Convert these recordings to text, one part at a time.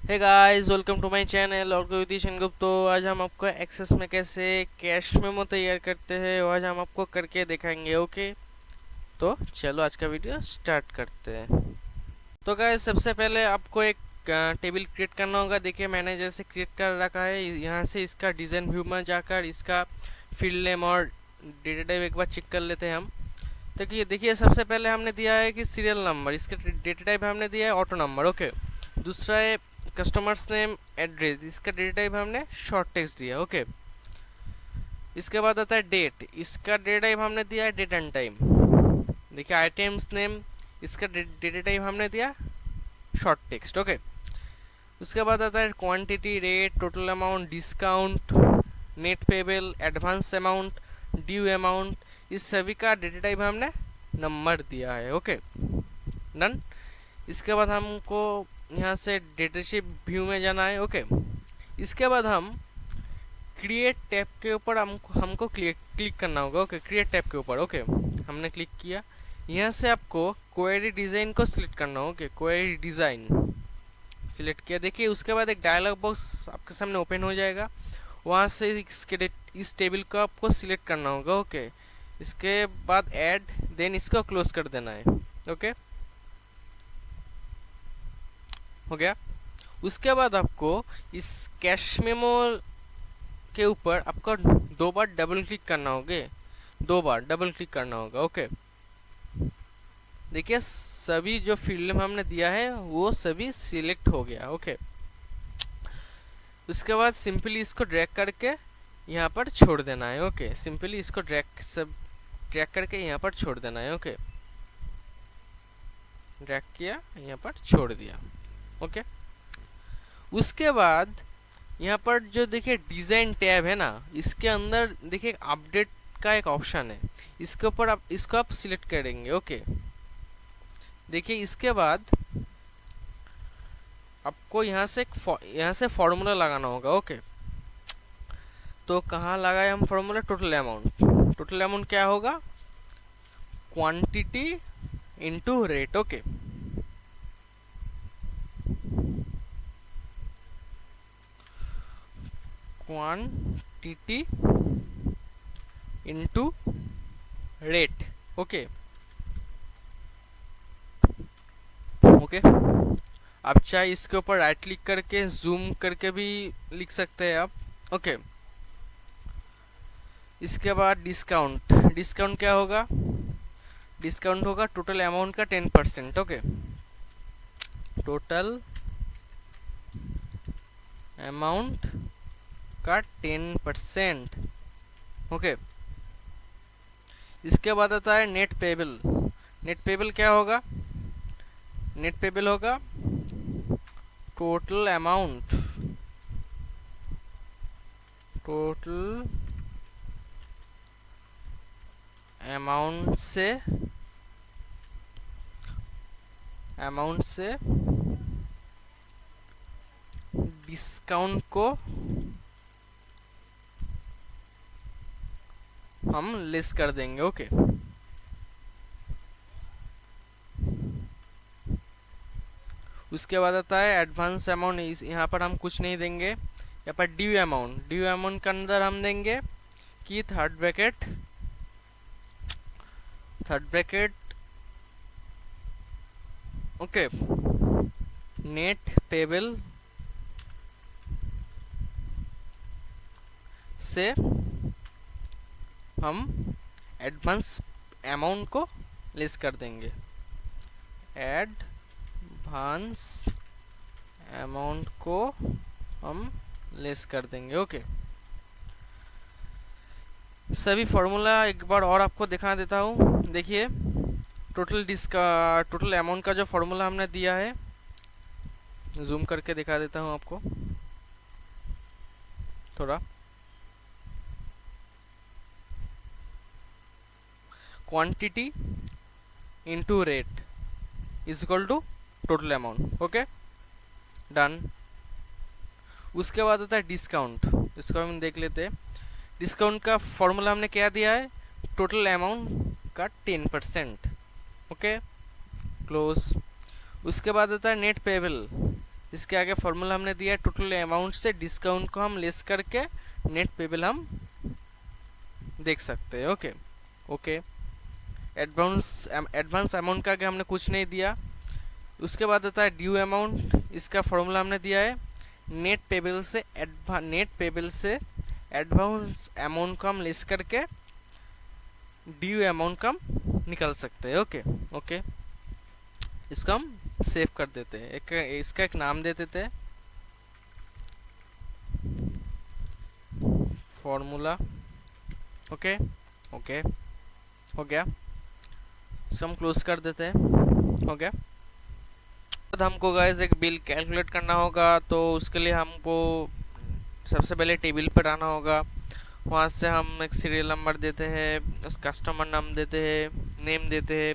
Hey guys, welcome to my channel और कोई गुप्त। तो आज हम आपको एक्सेस में कैसे कैश मेमो तैयार करते हैं वो आज हम आपको करके दिखाएंगे। ओके, तो चलो आज का वीडियो स्टार्ट करते हैं। तो गाइस, सबसे पहले आपको एक टेबल क्रिएट करना होगा। देखिए, मैंने जैसे क्रिएट कर रखा है, यहाँ से इसका डिज़ाइन व्यू में जाकर इसका फील्ड नेम और डेटा टाइप एक बार चेक कर लेते हैं हम। तो देखिए सबसे पहले हमने दिया है कि सीरियल नंबर, इसका डेटा टाइप हमने दिया है ऑटो नंबर। ओके, दूसरा है कस्टमर्स नेम एड्रेस, इसका डेटा टाइप हमने शॉर्ट टेक्स्ट दिया। ओके, इसके बाद आता है डेट, इसका डेटा टाइप हमने दिया है डेट एंड टाइम। देखिए आइटम्स नेम, इसका डेटा टाइप हमने दिया शॉर्ट टेक्स्ट। ओके, उसके बाद आता है quantity, rate, total amount, discount, net payable, advance amount, due amount, इस सभी का डेटा टाइप हमने नंबर दिया है। Okay, done. इसके बाद हमको यहाँ से डेटाशीट व्यू में जाना है। ओके, इसके बाद हम क्रिएट टैब के ऊपर हमको क्लिक करना होगा। ओके, क्रिएट टैब के ऊपर। ओके, हमने क्लिक किया। यहाँ से आपको क्वेरी डिज़ाइन को सिलेक्ट करना होगा। ओके, क्वेरी डिज़ाइन सिलेक्ट किया। देखिए उसके बाद एक डायलॉग बॉक्स आपके सामने ओपन हो जाएगा। वहाँ से इस टेबल को आपको सिलेक्ट करना होगा। ओके, इसके बाद ऐड, देन इसको क्लोज कर देना है। ओके, हो गया। उसके बाद आपको इस कैश मेमो के ऊपर आपको दो बार डबल क्लिक करना होगा। दो बार डबल क्लिक करना होगा। ओके, देखिए सभी जो फील्ड में हमने दिया है वो सभी सिलेक्ट हो गया। ओके, उसके बाद सिंपली इसको ड्रैग करके यहाँ पर छोड़ देना है। ओके, सिंपली इसको ड्रैग करके यहाँ पर छोड़ देना है। ओके, ड्रैग किया, यहाँ पर छोड़ दिया। ओके, उसके बाद यहाँ पर जो देखिए डिज़ाइन टैब है ना, इसके अंदर देखिए अपडेट का एक ऑप्शन है, इसके ऊपर आप इसको सिलेक्ट करेंगे। ओके, देखिए इसके बाद आपको यहाँ से फॉर्मूला लगाना होगा। ओके, तो कहाँ लगाए हम formula? Total amount. Total amount क्या होगा? Quantity into rate. Okay, quantity into rate. Okay, okay, आप चाहे इसके ऊपर राइट क्लिक करके जूम करके भी लिख सकते हैं आप। ओके, इसके बाद डिस्काउंट। डिस्काउंट क्या होगा? डिस्काउंट होगा टोटल अमाउंट का 10%। ओके, टोटल अमाउंट का 10%। ओके, इसके बाद आता है नेट पेबल। नेट पेबल क्या होगा? नेट पेबल होगा टोटल अमाउंट, टोटल अमाउंट से डिस्काउंट को हम लेस कर देंगे। ओके, उसके बाद आता है एडवांस अमाउंट। इस यहाँ पर हम कुछ नहीं देंगे। यहाँ पर ड्यू अमाउंट, ड्यू अमाउंट के अंदर हम देंगे कि third bracket okay, net payable से हम एडवांस अमाउंट को लेस कर देंगे। एडवांस अमाउंट को हम लेस कर देंगे। ओके, सभी फॉर्मूला एक बार और आपको दिखा देता हूँ। देखिए टोटल अमाउंट का जो फॉर्मूला हमने दिया है, जूम करके दिखा देता हूँ आपको थोड़ा। Quantity into rate is equal to total amount. Okay, done. उसके बाद आता है डिस्काउंट। इसको हम देख लेते हैं। डिस्काउंट का फॉर्मूला हमने क्या दिया है? टोटल अमाउंट का 10%। Okay, close. उसके बाद आता है नेट पेबल। इसके आगे फॉर्मूला हमने दिया टोटल अमाउंट से डिस्काउंट को हम लेस करके नेट पेबल हम देख सकते हैं। ओके ओके एडवांस अमाउंट का आगे हमने कुछ नहीं दिया। उसके बाद आता है ड्यू अमाउंट। इसका फॉर्मूला हमने दिया है नेट पेबल से एडवांस अमाउंट को हम लेस करके ड्यू अमाउंट का हम निकाल सकते हैं। ओके ओके इसको हम सेव कर देते हैं। इसका एक नाम दे देते हैं फॉर्मूला। ओके ओके हो गया, इसको हम क्लोज कर देते हैं। हो गया। हमको गाइस एक बिल कैलकुलेट करना होगा, तो उसके लिए हमको सबसे पहले टेबल पर आना होगा। वहाँ से हम एक सीरियल नंबर देते हैं, उस कस्टमर नाम देते हैं, नेम देते हैं,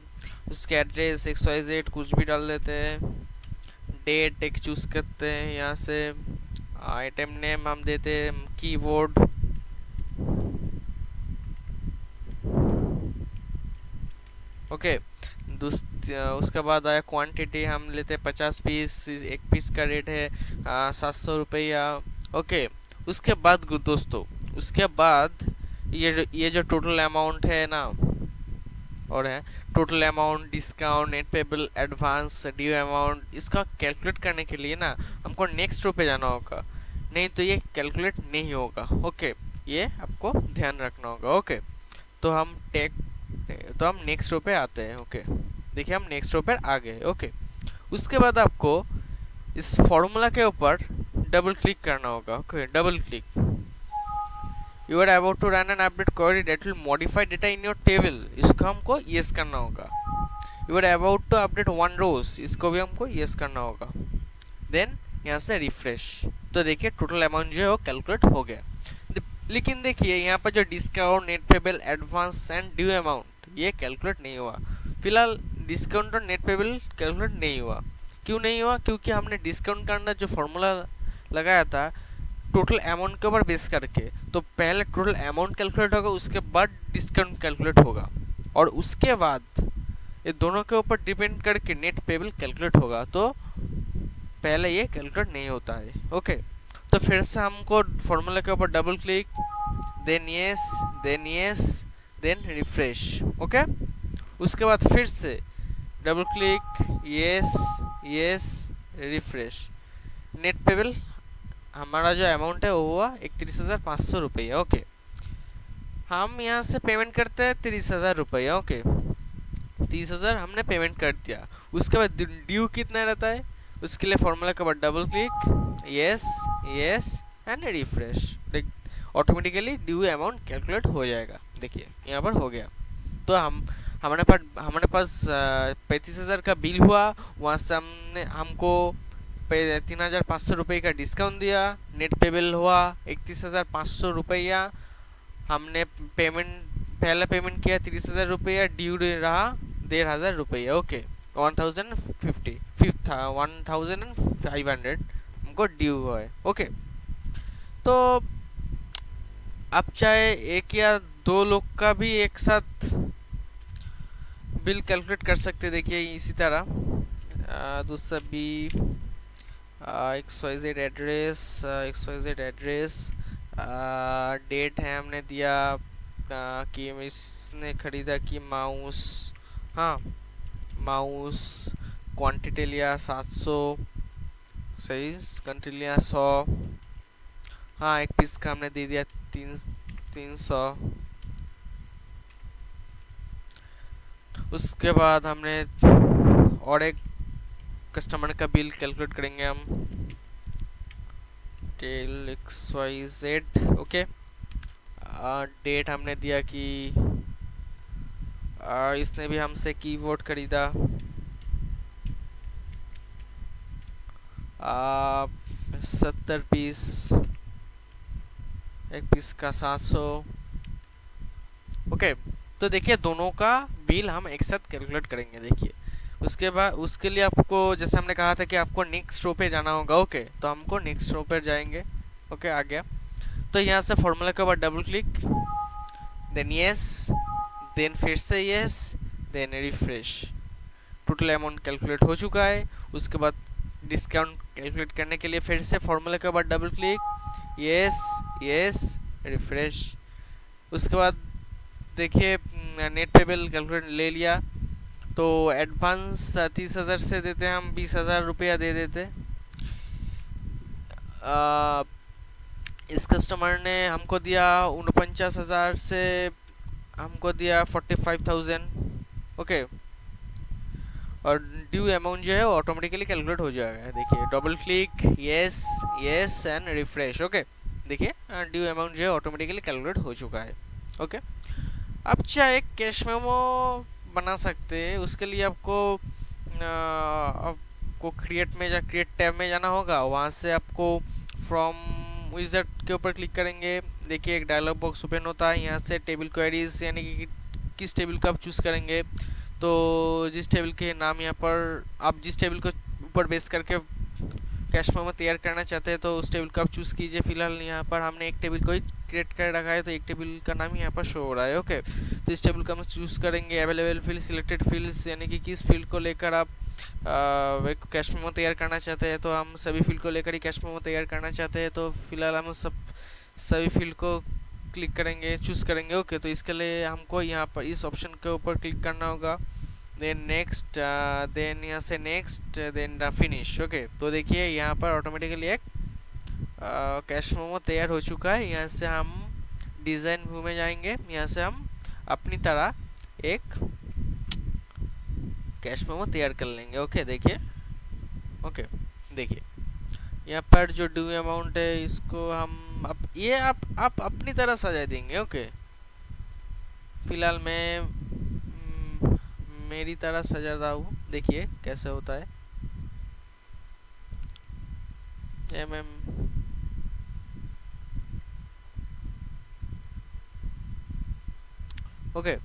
उसके एड्रेस XYZ कुछ भी डाल देते हैं, डेट एक चूज़ करते हैं, यहाँ से आइटम नेम हम देते हैं, कीवर्ड, ओके। उसके बाद आया क्वांटिटी, हम लेते हैं 50 पीस, एक पीस का रेट है 700 रुपया। ओके। उसके बाद दोस्तों, उसके बाद ये जो टोटल अमाउंट है ना, और है total amount, discount, net payable, advance, due amount, इसका कैलकुलेट करने के लिए ना हमको नेक्स्ट रो पे जाना होगा, नहीं तो ये कैलकुलेट नहीं होगा। ओके, ये आपको ध्यान रखना होगा। ओके, तो हम नेक्स्ट रो पे आते हैं। ओके, देखिए हम नेक्स्ट रो पर आ गए। ओके, उसके बाद आपको इस फॉर्मूला के ऊपर डबल क्लिक करना होगा। Okay, double click. You are about to run an update query that will modify data in your table, इसको हमको यस करना होगा। You are about to update 1 rows, इसको भी हमको यस करना होगा। देन यहाँ से रिफ्रेश, तो देखिए टोटल अमाउंट जो है वो कैलकुलेट हो गया। लेकिन देखिए यहाँ पर जो discount, net payable, advance and due amount, ये कैलकुलेट नहीं हुआ। फिलहाल डिस्काउंट और नेट पेबल कैलकुलेट नहीं हुआ। क्यों नहीं हुआ? क्योंकि हमने डिस्काउंट का अंदर जो फॉर्मूला लगाया था टोटल अमाउंट के ऊपर बेस करके, तो पहले टोटल अमाउंट कैलकुलेट होगा, उसके बाद डिस्काउंट कैलकुलेट होगा, और उसके बाद ये दोनों के ऊपर डिपेंड करके नेट पेबल कैलकुलेट होगा। तो पहले ये कैलकुलेट नहीं होता है। ओके, तो फिर से हमको फॉर्मूला के ऊपर double click, then yes, then refresh. Okay, उसके बाद फिर से double click, yes, refresh. Net payable हमारा जो अमाउंट है वो हुआ 31,500 रुपये। ओके, हम यहाँ से पेमेंट करते हैं 30,000 रुपये। ओके, 30,000 हमने पेमेंट कर दिया। उसके बाद ड्यू कितना रहता है, उसके लिए फॉर्मूला के बाद double click, yes and refresh. Automatically due amount calculate हो जाएगा। देखिए यहाँ पर हो गया। तो हमारे पास 35,000 का बिल हुआ, वहाँ से हमको 3,500 रुपये का डिस्काउंट दिया, नेट पेबल हुआ 31,500 रुपया, हमने पहला पेमेंट किया 30,000 रुपया, ड्यू रहा 1,500 रुपया। ओके, 1,500 हमको ड्यू हुआ है। ओके, तो आप चाहे एक या दो लोग का भी एक साथ बिल कैलकुलेट कर सकते। देखिए इसी तरह दूसरा भी XYZ एड्रेस, डेट है हमने दिया कि इसने खरीदा कि माउस, हाँ माउस, क्वांटिटी लिया 700, सही, क्वांटिटी लिया 100, हाँ एक पीस का हमने दे दिया 300। उसके बाद हमने और एक कस्टमर का बिल कैलकुलेट करेंगे हम, टेल XYZ। ओके, डेट हमने दिया कि इसने भी हमसे कीबोर्ड खरीदा 70 पीस, एक पीस का 700। ओके, तो देखिए दोनों का बिल हम एक साथ कैलकुलेट करेंगे। देखिए उसके बाद उसके लिए आपको, जैसे हमने कहा था कि आपको नेक्स्ट रो पे जाना होगा। ओके, तो हमको नेक्स्ट रो पे जाएंगे। ओके, आ गया। तो यहाँ से फॉर्मूला के बाद double click, then yes, then फिर से yes, then refresh. Total amount calculate हो चुका है। उसके बाद डिस्काउंट कैलकुलेट करने के लिए फिर से फॉर्मूला के ऊपर double click, yes yes, refresh. उसके बाद देखिए नेट पे बिल कैलकुलेट ले लिया, तो एडवांस 30,000 से देते हैं हम 20,000 रुपया दे देते। इस कस्टमर ने हमको दिया 49,000 से हमको दिया 45,000। ओके, और ड्यू अमाउंट जो है वो ऑटोमेटिकली कैलकुलेट हो जाएगा। देखिए double click, yes yes and refresh. Okay, देखिए ड्यू अमाउंट जो है ऑटोमेटिकली कैलकुलेट हो चुका है। ओके, अब चाहे कैश मेमो बना सकते हैं, उसके लिए आपको क्रिएट टैब में जाना होगा। वहाँ से आपको फ्रॉम विज़ार्ड के ऊपर क्लिक करेंगे। देखिए एक डायलॉग बॉक्स ओपन होता है, यहाँ से टेबल क्वेरीज यानी कि किस टेबल को आप चूज़ करेंगे। तो जिस टेबल के नाम यहाँ पर आप जिस टेबल को ऊपर बेस करके कैश मेमो तैयार करना चाहते हैं तो उस टेबल को आप चूज़ कीजिए। फिलहाल यहाँ पर हमने एक टेबल को ही क्रिएट कर रखा है, तो एक टेबल का नाम यहाँ पर शो हो रहा है। ओके, तो इस टेबल को हम चूज़ करेंगे। अवेलेबल फील्ड, सिलेक्टेड फील्ड्स यानी कि किस फील्ड को लेकर आप एक कैश मेमो तैयार करना चाहते हैं। तो हम सभी फील्ड को लेकर ही कैश मेमो तैयार करना चाहते हैं, तो फिलहाल हम सभी फील्ड को क्लिक करेंगे, चूज़ करेंगे। ओके, तो इसके लिए हमको यहाँ पर इस ऑप्शन के ऊपर क्लिक करना होगा, देन नेक्स्ट, देन यहाँ से नेक्स्ट, देन फिनिश। ओके, तो देखिए यहाँ पर ऑटोमेटिकली एक कैश मेमो तैयार हो चुका है। यहाँ से हम डिज़ाइन व्यू में जाएंगे, यहाँ से हम अपनी तरह एक कैश मेमो तैयार कर लेंगे। ओके, देखिए। ओके, देखिए यहाँ पर जो ड्यू अमाउंट है इसको हम आप अपनी तरह सजा देंगे। ओके, फिलहाल मैं मेरी तरह सजा रहा हूँ, देखिए कैसे होता है। ओके ओके,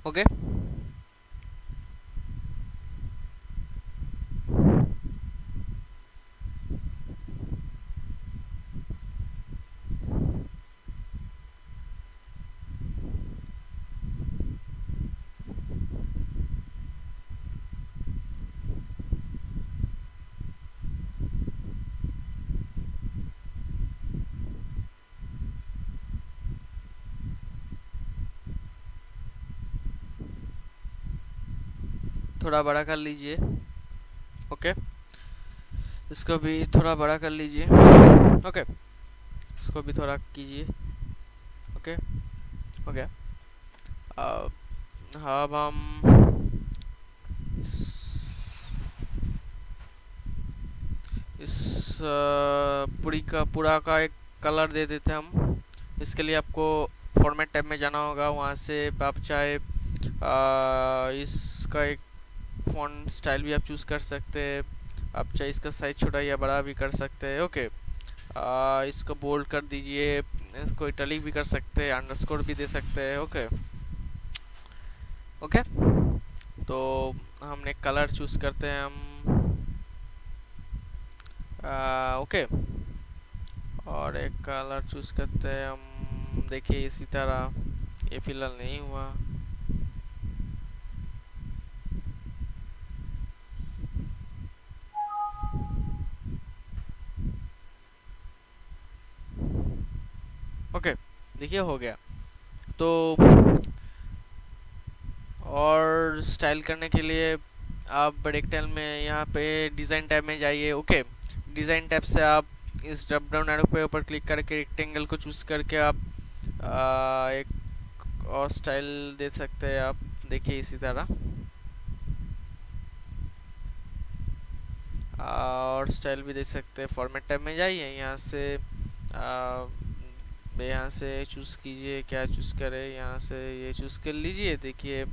ओके, थोड़ा बड़ा कर लीजिए। ओके, इसको भी थोड़ा बड़ा कर लीजिए। ओके, इसको भी थोड़ा कीजिए। ओके, हो गया। अब हम इस पूरा का एक कलर दे देते हैं हम। इसके लिए आपको फॉर्मेट टैब में जाना होगा, वहाँ से आप चाहे इसका एक फॉन्ट स्टाइल भी आप चूज़ कर सकते हैं। आप चाहे इसका साइज छोटा या बड़ा भी कर सकते हैं। ओके, इसको बोल्ड कर दीजिए, इसको इटैलिक भी कर सकते हैं, अंडरस्कोर भी दे सकते हैं। ओके ओके, तो हमने कलर चूज़ करते हैं हम। ओके, और एक कलर चूज़ करते हैं हम। देखिए इसी तरह, ये फिलहाल नहीं हुआ। ओके, देखिए हो गया। तो और स्टाइल करने के लिए आप रेक्टेंगल में यहाँ पे डिज़ाइन टैब में जाइए। ओके, डिज़ाइन टैब से आप इस ड्रॉप डाउन एरो पे ऊपर क्लिक करके रेक्टेंगल को चूज़ करके आप एक और स्टाइल दे सकते हैं आप। देखिए इसी तरह और स्टाइल भी देख सकते हैं। फॉर्मेट टैब में जाइए, यहाँ से चूज़ कीजिए क्या चूज़ करें, यहाँ से ये चूज़ कर लीजिए। देखिए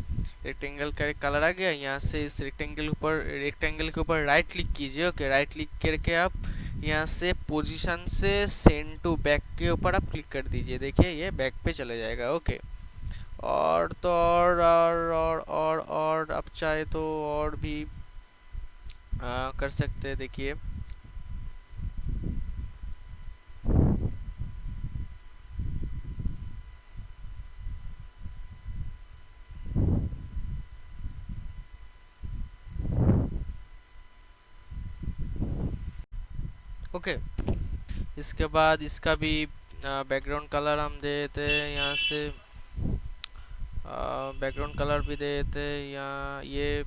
रेक्टेंगल का एक कलर आ गया। यहाँ से इस रेक्टेंगल के ऊपर राइट क्लिक कीजिए। ओके, राइट क्लिक करके आप यहाँ से पोजीशन से सेंड टू बैक के ऊपर आप क्लिक कर दीजिए। देखिए ये बैक पे चले जाएगा। ओके, और तो और आप चाहे तो और भी कर सकते हैं। देखिए ओके, इसके बाद इसका भी बैकग्राउंड कलर हम दे देते हैं। यहाँ से बैकग्राउंड कलर भी दे देते हैं। यहाँ ये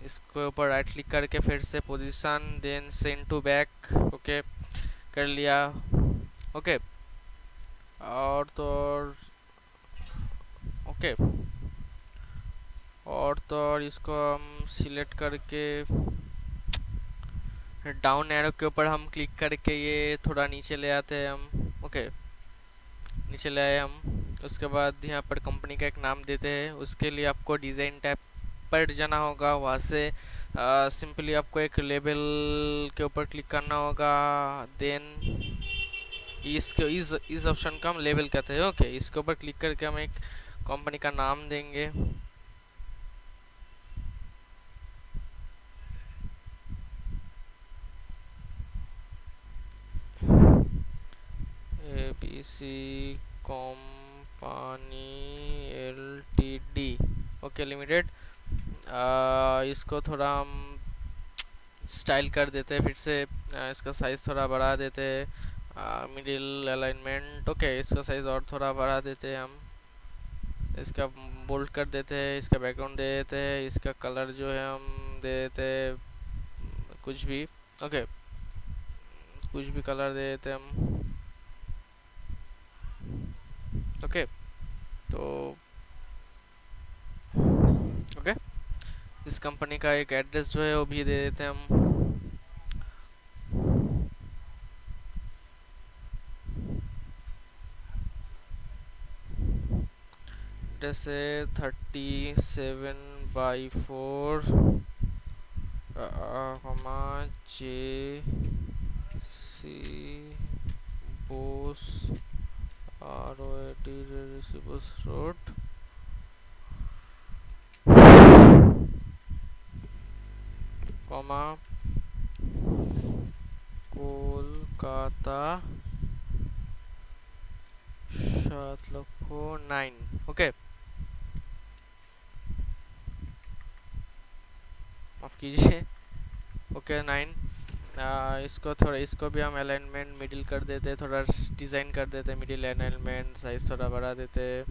इसके ऊपर राइट क्लिक करके फिर से position then send to back. Okay, कर लिया। ओके, और तो ओके, और तो और इसको हम सिलेक्ट करके डाउन एरो के ऊपर हम क्लिक करके ये थोड़ा नीचे ले आते हैं हम। ओके, नीचे ले आए हम। उसके बाद यहाँ पर कंपनी का एक नाम देते हैं। उसके लिए आपको डिज़ाइन टैब पर जाना होगा। वहाँ से सिंपली आपको एक लेबल के ऊपर क्लिक करना होगा। देन इस ऑप्शन का हम लेबल कहते हैं। ओके, इसके ऊपर क्लिक करके हम एक कंपनी का नाम देंगे। ABC company LTD okay limited. इसको थोड़ा हम स्टाइल कर देते हैं। फिर से इसका साइज़ थोड़ा बढ़ा देते हैं। मिडिल अलाइनमेंट ओके, इसका साइज़ और थोड़ा बढ़ा देते हैं हम। इसका बोल्ड कर देते हैं। इसका बैकग्राउंड दे देते हैं। इसका कलर जो है हम दे देते हैं कुछ भी। ओके, कुछ भी कलर दे देते हैं हम। ओके, तो ओके, इस कंपनी का एक एड्रेस जो है वो भी दे देते हैं हम। एड्रेस है 37/4 J C Bose ROAD road comma Kolkata 7,9। Okay, माफ कीजिए। ओके 9। इसको भी हम अलाइनमेंट मिडिल कर देते, थोड़ा डिज़ाइन कर देते। मिडिल अलाइनमेंट साइज थोड़ा बढ़ा देते,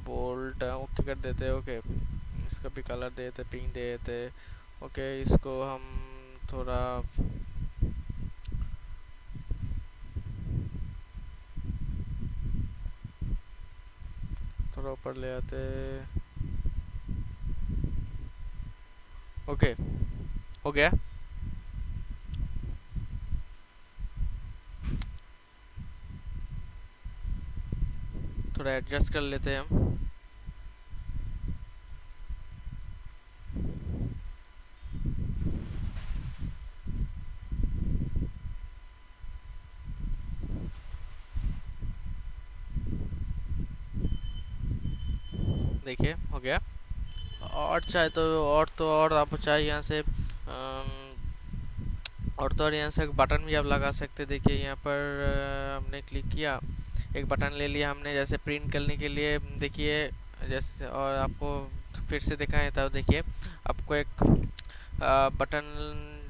बोल्ट ओके कर देते। ओके, इसका भी कलर दे देते, पिंक दे देते। ओके, इसको हम थोड़ा थोड़ा ऊपर ले आते। ओके, हो गया। थोड़ा एडजस्ट कर लेते हैं हम। देखिए हो गया। और चाहे तो और आप चाहे यहाँ से और तो और यहाँ से एक बटन भी आप लगा सकते। देखिए यहाँ पर हमने क्लिक किया, एक बटन ले लिया हमने जैसे प्रिंट करने के लिए। देखिए जैसे, और आपको फिर से दिखाएं तब देखिए आपको एक बटन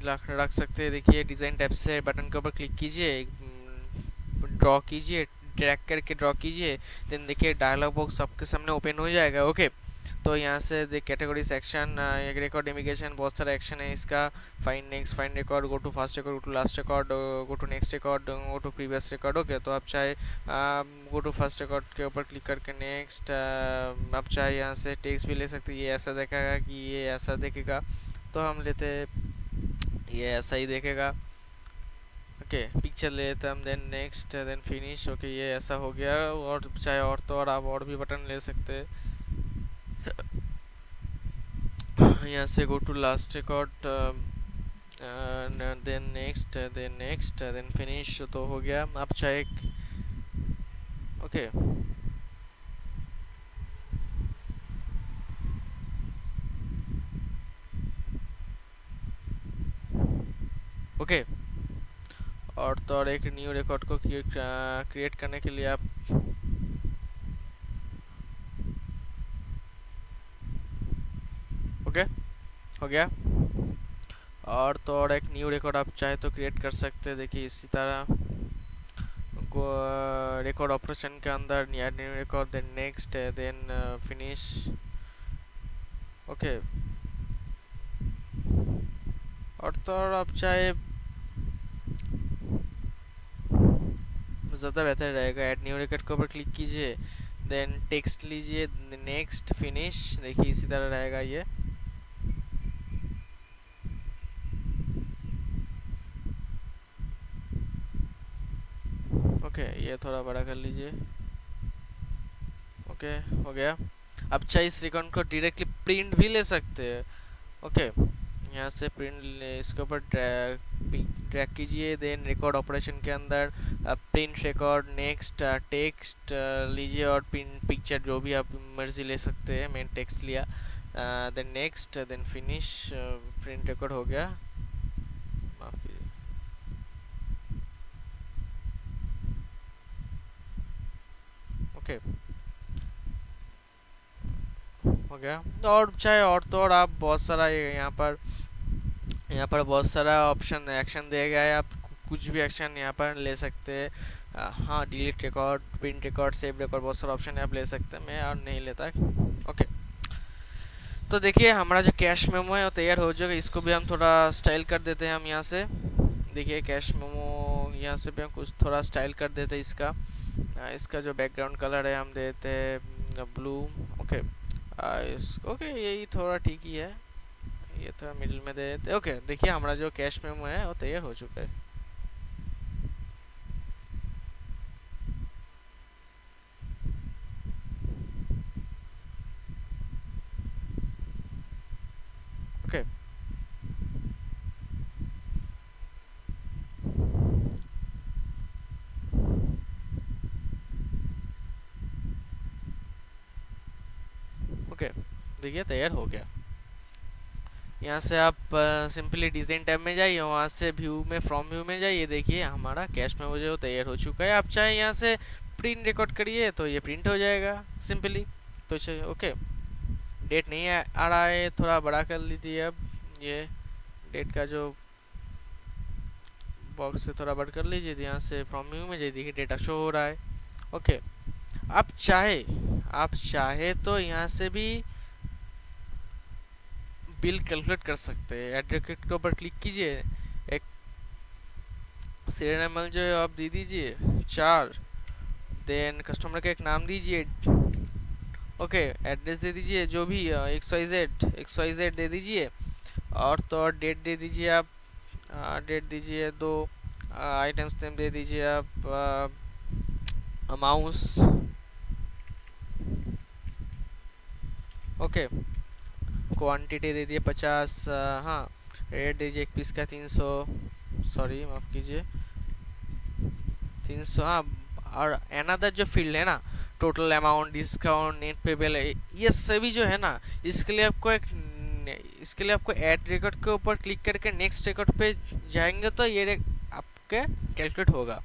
रख सकते हैं। देखिए डिज़ाइन टैब से बटन के ऊपर क्लिक कीजिए, ड्रॉ कीजिए, ड्रैग करके ड्रॉ कीजिए। देन देखिए डायलॉग बॉक्स आपके सामने ओपन हो जाएगा। ओके, तो यहाँ से देख कैटेगरी सेक्शन, एक रिकॉर्ड इमिग्रेशन, बहुत सारा एक्शन है इसका। Find next, find record, go to first record, go to last record, go to next record, go to previous record. Okay, तो आप चाहे गो टू फास्ट रिकॉर्ड के ऊपर क्लिक करके नेक्स्ट, आप चाहे यहाँ से टेक्स्ट भी ले सकते हैं। ये ऐसा देखेगा कि ये ऐसा देखेगा, तो हम लेते ये ऐसा ही देखेगा। ओके, पिक्चर ले लेते हैं हम, then next, then finish. Okay, ये ऐसा हो गया। और चाहे और तो और आप और भी बटन ले सकते हैं। यहाँ से go to last record, then next, then next, then finish, तो हो गया। आप चाहे ओके ओके। और तो और एक न्यू रिकॉर्ड को क्रिएट करने के लिए आप ओके हो गया। और तो और एक न्यू रिकॉर्ड आप चाहे तो क्रिएट कर सकते हैं। देखिए इसी तरह रिकॉर्ड ऑपरेशन के अंदर new record, then next, then finish. Okay, और तो और आप चाहे ज़्यादा बेहतर रहेगा, ऐड न्यू रिकॉर्ड के ऊपर क्लिक कीजिए, देन टेक्स्ट लीजिए, नेक्स्ट, फिनिश। देखिए इसी तरह रहेगा ये। ओके, ये थोड़ा बड़ा कर लीजिए। ओके, हो गया। अब चाहे इस रिकॉर्ड को डायरेक्टली प्रिंट भी ले सकते हैं। ओके, यहाँ से प्रिंट इसके ऊपर ड्रैग कीजिए, देन रिकॉर्ड ऑपरेशन के अंदर प्रिंट रिकॉर्ड, नेक्स्ट, टेक्स्ट लीजिए और प्रिंट पिक्चर जो भी आप मर्जी ले सकते हैं। मैंने टेक्स्ट लिया, then next, then finish. Print record हो गया। माफी। ओके, हो गया। और चाहे और तो और आप बहुत सारा यहाँ पर बहुत सारा ऑप्शन एक्शन दिया गया है। आप कुछ भी एक्शन यहाँ पर ले सकते हैं। हाँ, delete record, print record, save record, बहुत सारा ऑप्शन है, आप ले सकते हैं। मैं और नहीं लेता। ओके, तो देखिए हमारा जो कैश मेमो है वो तैयार हो जाएगा। इसको भी हम थोड़ा स्टाइल कर देते हैं। हम यहाँ से देखिए कैश मेमो यहाँ से भी हम कुछ थोड़ा स्टाइल कर देते हैं इसका। इसका जो बैकग्राउंड कलर है हम देते हैं ब्लू। ओके, ओके, यही थोड़ा ठीक ही है। ये तो मिडिल में दे देते। ओके, देखिए हमारा जो कैश मेमो है वो तैयार हो चुका है। ओके, ओके, देखिए तैयार हो गया। यहाँ से आप सिंपली डिज़ाइन टैब में जाइए, वहाँ से व्यू में, फ्रॉम व्यू में जाइए। देखिए हमारा कैश मेमो जो तैयार हो चुका है। आप चाहे यहाँ से प्रिंट रिकॉर्ड करिए तो ये प्रिंट हो जाएगा सिंपली। तो चलिए, ओके, डेट नहीं आ रहा है, थोड़ा बड़ा कर लीजिए। अब ये डेट का जो बॉक्स से थोड़ा बड़ा कर लीजिए। यहाँ से फ्रॉम व्यू में जाइए, देखिए डेटा शो हो रहा है। ओके, आप चाहे तो यहाँ से भी बिल कैलकुलेट कर सकते हैं। एडवोकेट के ऊपर क्लिक कीजिए, एक सीरियल नंबर जो है आप दे दीजिए 4, देन कस्टमर का एक नाम दीजिए। ओके, एड्रेस दे दीजिए जो भी XYZ दे दीजिए। और तो और डेट दे दीजिए आप, डेट दीजिए 2, आइटम्स नेम दे दीजिए आप, अमाउंट्स। ओके, क्वांटिटी दे दिए 50। हाँ, रेट दीजिए एक पीस का 300, सॉरी माफ़ कीजिए 300। हाँ, और अनदर जो फील्ड है ना, total amount, discount, net payable, ये सभी जो है ना, इसके लिए आपको ऐड रिकॉर्ड के ऊपर क्लिक करके नेक्स्ट रिकॉर्ड पे जाएंगे तो ये आपके कैलकुलेट होगा।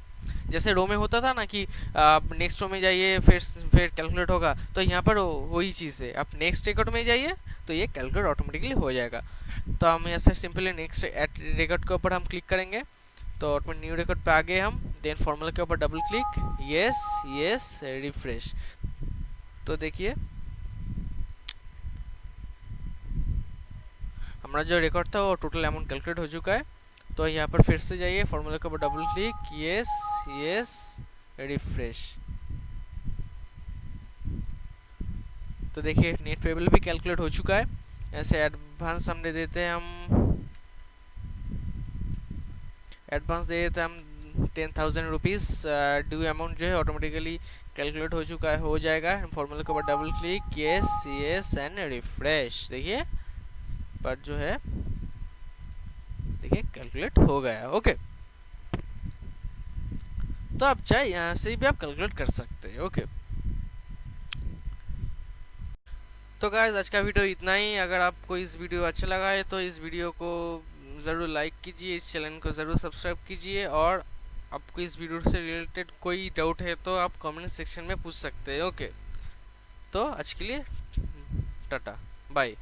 जैसे रो में होता था ना कि आप नेक्स्ट रो में जाइए फिर कैलकुलेट होगा, तो यहाँ पर वही चीज़ है। आप नेक्स्ट रिकॉर्ड में जाइए तो ये कैलकुलेट ऑटोमेटिकली हो जाएगा। तो हम ऐसे सिंपली नेक्स्ट ऐड रिकॉर्ड के ऊपर हम क्लिक करेंगे तो ऑटोमेटिक न्यू रिकॉर्ड पे आ गए हम। देन फॉर्मूला के ऊपर double click, yes yes, refresh. तो देखिए हमारा जो रिकॉर्ड था वो टोटल अमाउंट कैलकुलेट हो चुका है। तो यहाँ पर फिर से जाइए, फॉर्मूला के ऊपर double click, yes yes, refresh. तो देखिए नेट पेबल भी कैलकुलेट हो चुका है। ऐसे एडवांस हम दे देते हैं हम एडवांस दे देते हम 10,000 रुपीज़। ड्यू अमाउंट जो है ऑटोमेटिकली कैलकुलेट हो चुका है, हो जाएगा। फॉर्मूला के ऊपर double click, yes yes and refresh. देखिए पर जो है देखिए कैलकुलेट हो गया। ओके, तो आप चाहे यहाँ से भी आप कैलकुलेट कर सकते हैं। ओके, तो गाइस आज का वीडियो इतना ही। अगर आपको इस वीडियो अच्छा लगा है तो इस वीडियो को ज़रूर लाइक कीजिए, इस चैनल को ज़रूर सब्सक्राइब कीजिए, और आपको इस वीडियो से रिलेटेड कोई डाउट है तो आप कमेंट सेक्शन में पूछ सकते हैं। ओके, तो आज के लिए टाटा बाय।